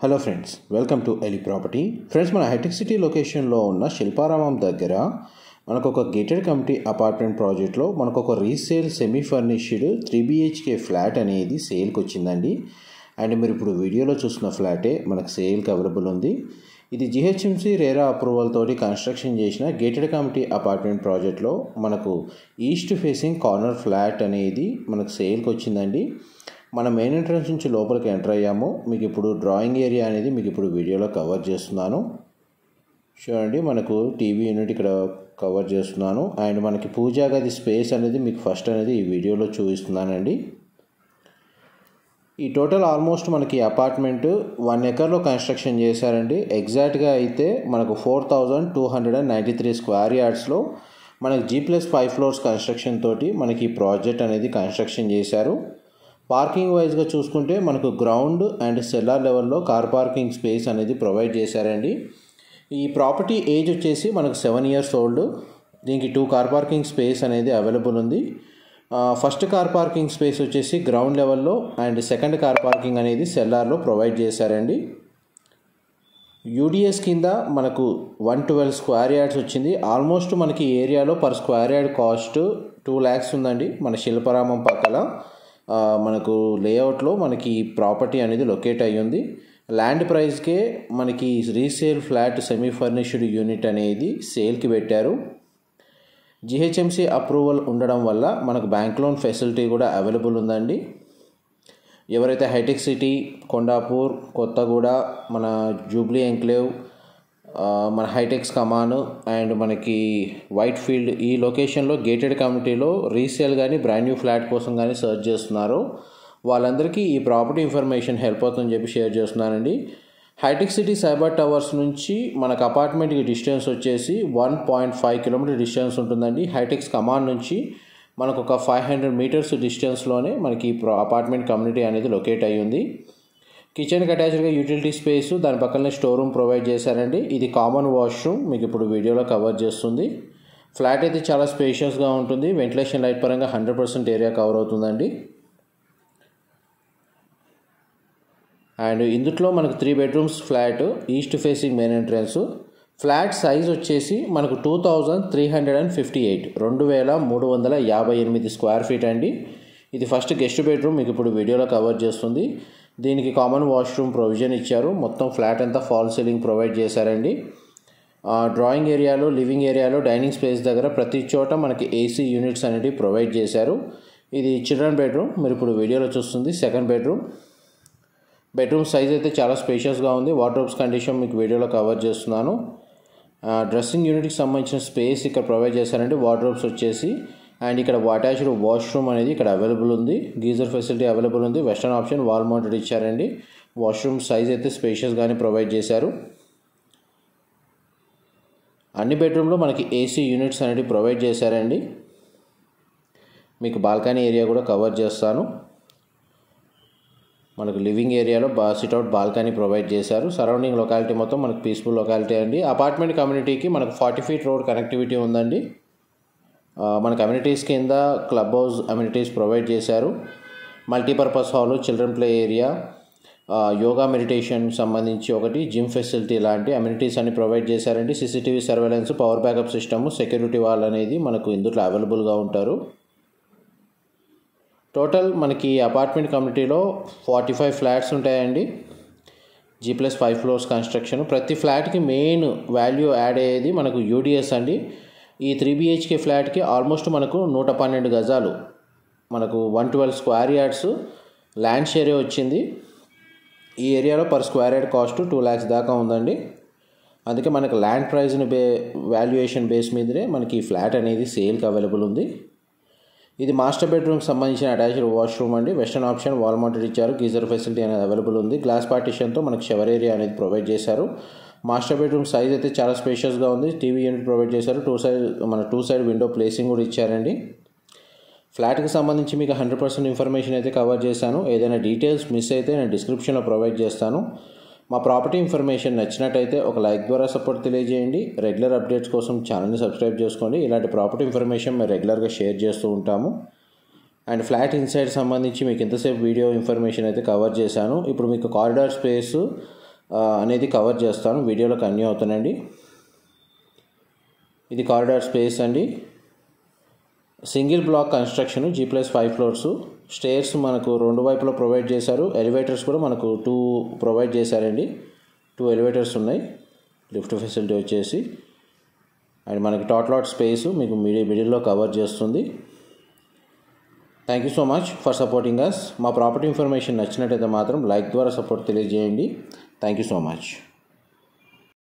Hello friends, welcome to Eli property. Friends, మన హైటెక్ సిటీ లొకేషన్లో ఉన్న శిల్పారామం దగ్గర మనకు ఒక గేటెడ్ కమ్యూనిటీ అపార్ట్మెంట్ ప్రాజెక్ట్లో మనకు ఒక resale semi furnished 3BHK flat అనేది సేల్కి వచ్చిందండి. అండ్ మీరు ఇప్పుడు వీడియోలో చూస్తున్న ఫ్లాటే మనకు సేల్కి అవైలబుల్ ఉంది. ఇది GHMC రేరా అప్రూవల్ తోటి కన్స్ట్రక్షన్ చేసిన గేటెడ్ కమ్యూనిటీ అపార్ట్మెంట్ ప్రాజెక్ట్లో మనకు ఈస్ట్ ఫేసింగ్ కార్నర్ ఫ్లాట్ అనేది మనకు సేల్కి వచ్చిందండి. మన మెయిన్ ఎంట్రన్స్ నుంచి లోపలికి ఎంటర్ అయ్యాము. మీకు ఇప్పుడు డ్రాయింగ్ ఏరియా అనేది మీకు ఇప్పుడు వీడియోలో కవర్ చేస్తున్నాను. చూడండి, మనకు టీవీ యూనిట్ ఇక్కడ కవర్ చేస్తున్నాను. అండ్ మనకి పూజా గది స్పేస్ అనేది మీకు ఫస్ట్ అనేది ఈ వీడియోలో చూపిస్తున్నానండి. ఈ టోటల్ ఆల్మోస్ట్ మనకి అపార్ట్మెంట్ 1 ఎకర్లో కన్స్ట్రక్షన్ చేశారండి. ఎగ్జాక్ట్గా అయితే మనకు 4293 స్క్వేర్ యార్డ్స్లో మనకి G+5 ఫ్లోర్స్ కన్స్ట్రక్షన్ తోటి మనకి ఈ ప్రాజెక్ట్ అనేది కన్స్ట్రక్షన్ చేశారు. పార్కింగ్ వైజ్గా చూసుకుంటే మనకు గ్రౌండ్ అండ్ సెల్లార్ లెవెల్లో కార్ పార్కింగ్ స్పేస్ అనేది ప్రొవైడ్ చేశారండి. ఈ ప్రాపర్టీ ఏజ్ వచ్చేసి మనకు 7 years ఓల్డ్. దీనికి 2 కార్ పార్కింగ్ స్పేస్ అనేది అవైలబుల్ ఉంది. ఫస్ట్ కార్ పార్కింగ్ స్పేస్ వచ్చేసి గ్రౌండ్ లెవెల్లో అండ్ సెకండ్ కార్ పార్కింగ్ అనేది సెల్లార్లో ప్రొవైడ్ చేశారండి. UDS కింద మనకు 112 స్క్వేర్ యార్డ్స్ వచ్చింది. ఆల్మోస్ట్ మనకి ఏరియాలో per square yard cost 2 lakhs ఉందండి. మన శిల్పారామం పక్కల మనకు లేఅవుట్లో మనకి ప్రాపర్టీ అనేది లొకేట్ అయ్యింది. ల్యాండ్ ప్రైస్కే మనకి resale flat semi furnished unit అనేది సేల్కి పెట్టారు. GHMC అప్రూవల్ ఉండడం వల్ల మనకు బ్యాంక్ లోన్ ఫెసిలిటీ కూడా అవైలబుల్ ఉందండి. ఎవరైతే హైటెక్ సిటీ, కొండాపూర్, కొత్తగూడ, మన జూబ్లీ ఎంక్లేవ్, మన హైటెక్స్ కమాన్ అండ్ మనకి వైట్ ఫీల్డ్ ఈ లొకేషన్లో గేటెడ్ కమ్యూనిటీలో రీసేల్ కానీ బ్రాండ్ న్యూ ఫ్లాట్ కోసం కానీ సర్చ్ చేస్తున్నారో వాళ్ళందరికీ ఈ ప్రాపర్టీ ఇన్ఫర్మేషన్ హెల్ప్ అవుతుందని చెప్పి షేర్ చేస్తున్నానండి. హైటెక్ సిటీ సైబర్ టవర్స్ నుంచి మనకు అపార్ట్మెంట్కి డిస్టెన్స్ వచ్చేసి 1.5 km డిస్టెన్స్ ఉంటుందండి. హైటెక్స్ కమాన్ నుంచి మనకు ఒక 500 meters డిస్టెన్స్లోనే మనకి అపార్ట్మెంట్ కమ్యూనిటీ అనేది లొకేట్ అయ్యి ఉంది. కిచెన్కి అటాచ్డ్గా యూటిలిటీ స్పేస్, దాని పక్కనే స్టోర్ రూమ్ ప్రొవైడ్ చేశారండి. ఇది కామన్ వాష్రూమ్ మీకు ఇప్పుడు వీడియోలో కవర్ చేస్తుంది. ఫ్లాట్ అయితే చాలా స్పేషియస్గా ఉంటుంది. వెంటిలేషన్ లైట్ పరంగా 100% ఏరియా కవర్ అవుతుందండి. అండ్ ఇందులో మనకు 3 bedrooms flat, east facing main entrance. Flat size వచ్చేసి మనకు 2358 2358 స్క్వేర్ ఫీట్ అండి. ఇది ఫస్ట్ గెస్ట్ బెడ్రూమ్ మీకు ఇప్పుడు వీడియోలో కవర్ చేస్తుంది. దీనికి కామన్ వాష్రూమ్ ప్రొవిజన్ ఇచ్చారు. మొత్తం ఫ్లాట్ అంతా ఫాల్ సీలింగ్ ప్రొవైడ్ చేశారండి. డ్రాయింగ్ ఏరియాలో, లివింగ్ ఏరియాలో, డైనింగ్ స్పేస్ దగ్గర ప్రతి చోట మనకి AC యూనిట్స్ అనేవి ప్రొవైడ్ చేశారు. ఇది చిల్డ్రన్ బెడ్రూమ్ మీరు ఇప్పుడు వీడియోలో చూస్తుంది. సెకండ్ బెడ్రూమ్ సైజ్ అయితే చాలా స్పేషియస్గా ఉంది. వార్డ్రోబ్స్ కండిషన్ మీకు వీడియోలో కవర్ చేస్తున్నాను. డ్రెస్సింగ్ యూనిట్కి సంబంధించిన స్పేస్ ఇక్కడ ప్రొవైడ్ చేశారండి. వార్డ్రోబ్స్ వచ్చేసి అండ్ ఇక్కడ అటాచ్డ్ వాష్రూమ్ అనేది ఇక్కడ అవైలబుల్ ఉంది. గీజర్ ఫెసిలిటీ అవైలబుల్ ఉంది. వెస్టర్న్ ఆప్షన్ వాల్ మౌంటెడ్ ఇచ్చారండి. వాష్రూమ్ సైజ్ అయితే స్పేషియస్గానే ప్రొవైడ్ చేశారు. అన్ని బెడ్రూమ్లో మనకి AC యూనిట్స్ అనేవి ప్రొవైడ్ చేశారండి. మీకు బాల్కనీ ఏరియా కూడా కవర్ చేస్తాను. మనకు లివింగ్ ఏరియాలో సిట్అవుట్ బాల్కనీ ప్రొవైడ్ చేశారు. సరౌండింగ్ లొకాలిటీ మొత్తం మనకు పీస్ఫుల్ లొకాలిటీ అండి. అపార్ట్మెంట్ కమ్యూనిటీకి మనకు 40 feet రోడ్ కనెక్టివిటీ ఉందండి. మన కమ్యూనిటీస్ కింద క్లబ్ హౌస్ అమ్యూనిటీస్ ప్రొవైడ్ చేశారు. Multipurpose hall, children play area, yoga meditation సంబంధించి ఒకటి, జిమ్ ఫెసిలిటీ లాంటి అమ్యూనిటీస్ అన్ని ప్రొవైడ్ చేశారండి. CCTV surveillance, power backup system, security wall అనేది మనకు ఇందులో అవైలబుల్గా ఉంటారు. టోటల్ మనకి అపార్ట్మెంట్ కమ్యూనిటీలో 45 ఫ్లాట్స్ ఉంటాయండి. G+5 floors construction. ప్రతి ఫ్లాట్కి మెయిన్ వాల్యూ యాడ్ అయ్యేది మనకు UDS అండి. ఈ 3BHK ఫ్లాట్కి ఆల్మోస్ట్ మనకు 112 గజాలు, మనకు 112 స్క్వేర్ యార్డ్స్ ల్యాండ్ షేరే వచ్చింది. ఈ ఏరియాలో per square yard cost 2 lakhs దాకా ఉందండి. అందుకే మనకు ల్యాండ్ ప్రైజ్ని వాల్యుయేషన్ బేస్ మీదనే మనకి ఈ ఫ్లాట్ అనేది సేల్కి అవైలబుల్ ఉంది. ఇది మాస్టర్ బెడ్రూమ్కి సంబంధించిన అటాచ్డ్ వాష్రూమ్ అండి. వెస్టర్న్ ఆప్షన్ వాల్ మౌంటెడ్ ఇచ్చారు. గీజర్ ఫెసిలిటీ అనేది అవైలబుల్ ఉంది. గ్లాస్ పార్టిషన్తో మనకు షవర్ ఏరియా అనేది ప్రొవైడ్ చేశారు. మాస్టర్ బెడ్రూమ్ సైజ్ అయితే చాలా స్పేషియస్గా ఉంది. టీవీ యూనిట్ ప్రొవైడ్ చేశారు. టూ సైడ్ విండో ప్లేసింగ్ కూడా ఇచ్చారండి. ఫ్లాట్కి సంబంధించి మీకు 100% ఇన్ఫర్మేషన్ అయితే కవర్ చేశాను. ఏదైనా డీటెయిల్స్ మిస్ అయితే నేను డిస్క్రిప్షన్లో ప్రొవైడ్ చేస్తాను. మా ప్రాపర్టీ ఇన్ఫర్మేషన్ నచ్చినట్టయితే ఒక లైక్ ద్వారా సపోర్ట్ తెలియజేయండి. రెగ్యులర్ అప్డేట్స్ కోసం ఛానల్ని సబ్స్క్రైబ్ చేసుకోండి. ఇలాంటి ప్రాపర్టీ ఇన్ఫర్మేషన్ మేము రెగ్యులర్గా షేర్ చేస్తూ ఉంటాము. అండ్ ఫ్లాట్ ఇన్సైడ్ సంబంధించి మీకు ఇంతసేపు వీడియో ఇన్ఫర్మేషన్ అయితే కవర్ చేశాను. ఇప్పుడు మీకు కారిడార్ స్పేస్ అనేది కవర్ చేస్తాను, వీడియోలో కన్యూ అవుతానండి. ఇది కారిడార్ స్పేస్ అండి. Single block construction, G+5 floors. Stairs మనకు 2 వైపులో ప్రొవైడ్ చేశారు. ఎలివేటర్స్ కూడా మనకు 2 ప్రొవైడ్ చేశారండి. 2 ఎలివేటర్స్ ఉన్నాయి. లిఫ్ట్ ఫెసిలిటీ వచ్చేసి అండ్ మనకి టాట్ లాట్ స్పేస్ మీకు మిడిల్లో కవర్ చేస్తుంది. Thank you so much for supporting us. మా ప్రాపర్టీ ఇన్ఫర్మేషన్ నచ్చినట్టయితే మాత్రం లైక్ ద్వారా సపోర్ట్ తెలియజేయండి. Thank you so much.